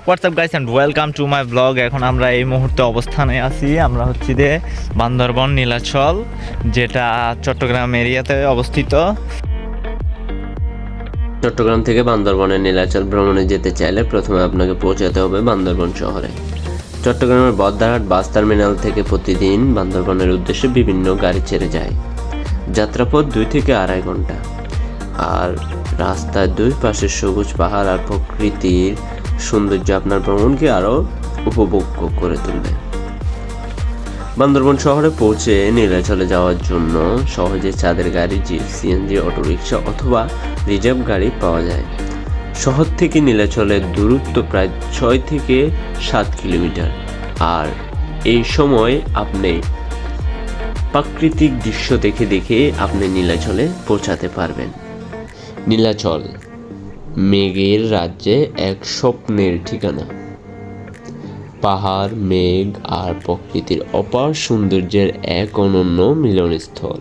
WhatsApp guys and welcome to my blog. এখন আমরা এই মুহূর্তে অবস্থানে আছি, আমরা হচ্ছি যে বান্দরবন নীলাচল, যেটা চট্টগ্রাম এরিয়াতে অবস্থিত। চট্টগ্রাম থেকে বান্দরবনের নীলাচল ভ্রমণে যেতে চাইলে প্রথমে আপনাকে পৌঁছাতে হবে বান্দরবন শহরে। চট্টগ্রামের বদ্দারহাট বাস টার্মিনাল থেকে প্রতিদিন বান্দরবনের উদ্দেশ্যে বিভিন্ন গাড়ি ছেড়ে যায়। যাত্রাপথ 2 থেকে 2.5 ঘন্টা। আর রাস্তার দুই পাশে সবুজ পাহাড় আর প্রকৃতির সৌন্দর্য আপনার ভ্রমণকে আরও উপভোগ্য করে তুলবে। বান্দরবন শহরে পৌঁছে নীলাচলে যাওয়ার জন্য সহজে চাঁদের গাড়ি, জিপ, সিএনজি, অটোরিকশা অথবা রিজার্ভ গাড়ি পাওয়া যায়। শহর থেকে নীলাচলের দূরত্ব প্রায় 6 থেকে 7 কিলোমিটার। আর এই সময় আপনি প্রাকৃতিক দৃশ্য দেখে দেখে আপনি নীলাচলে পৌঁছাতে পারবেন। নীলাচল মেঘের রাজ্যে এক স্বপ্নের ঠিকানা। পাহাড়, মেঘ আর প্রকৃতির অপার সৌন্দর্যের এক অনন্য মিলনস্থল।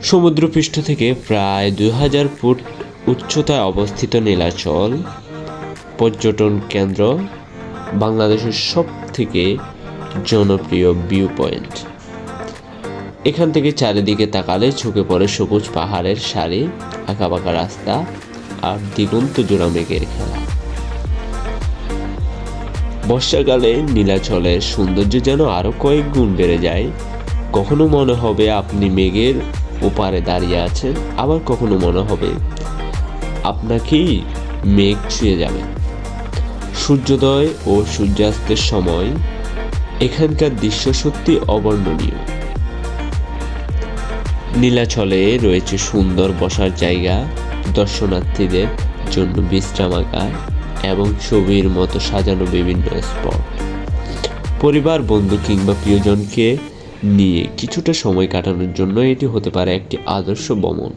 সমুদ্রপৃষ্ঠ থেকে প্রায় 2000 ফুট উচ্চতায় অবস্থিত নীলাচল পর্যটন কেন্দ্র, বাংলাদেশের সব থেকে জনপ্রিয় ভিউ পয়েন্ট। এখান থেকে চারিদিকে তাকালে চোখে পড়ে সবুজ পাহাড়ের সারি, আঁকাবাঁকা রাস্তা আর দিগন্ত জোড়া মেঘের খেলা। বর্ষাকালে নীলাচলের সৌন্দর্য যেন আরো কয়েক গুণ বেড়ে যায়। কখনো মনে হবে আপনি মেঘের ওপারে দাঁড়িয়ে আছেন, আবার কখনো মনে হবে আপনাকেই মেঘ ছুঁয়ে যাবে। সূর্যোদয় ও সূর্যাস্তের সময় এখানকার দৃশ্য সত্যি অবর্ণনীয়। নীলাচলে রয়েছে সুন্দর বসার জায়গা, দর্শনার্থীদের জন্য বিশ্রামাগার এবং ছবির মতো সাজানো বিভিন্ন স্পট। পরিবার, বন্ধু কিংবা প্রিয়জনকে নিয়ে কিছুটা সময় কাটানোর জন্য এটি হতে পারে একটি আদর্শ ভ্রমণ।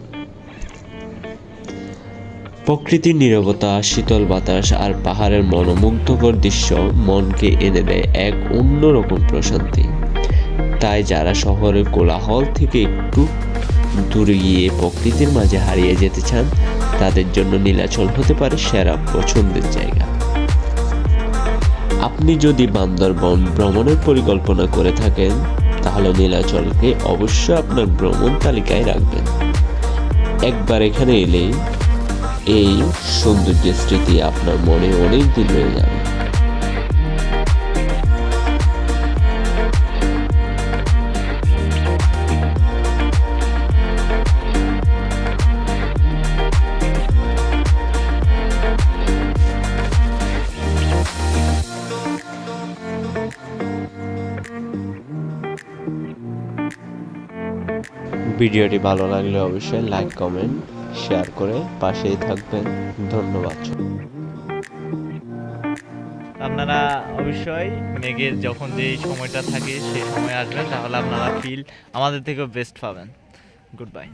প্রকৃতির নীরবতা, শীতল বাতাস আর পাহাড়ের মনোমুগ্ধকর দৃশ্য মনকে এনে দেয় এক অন্যরকম প্রশান্তি। তাই যারা শহরের কোলাহল থেকে একটু দূরে গিয়ে প্রকৃতির মাঝে হারিয়ে যেতে চান, তাদের জন্য নীলাচল হতে পারে সেরা পছন্দের জায়গা। আপনি যদি বান্দরবন ভ্রমণের পরিকল্পনা করে থাকেন, তাহলে নীলাচলকে অবশ্যই আপনার ভ্রমণ তালিকায় রাখবেন। একবার এখানে এলেই এই সৌন্দর্যের স্মৃতি আপনার মনে অনেক দিন রয়ে যাবে। ভিডিওটি ভালো লাগলে অবশ্যই লাইক, কমেন্ট, শেয়ার করে পাশেই থাকবেন। ধন্যবাদ। আপনারা অবশ্যই মেঘের যখন যেই সময়টা থাকে সেই সময় আসবেন, তাহলে আপনারা ফিল আমাদের থেকেও বেস্ট পাবেন। Good bye.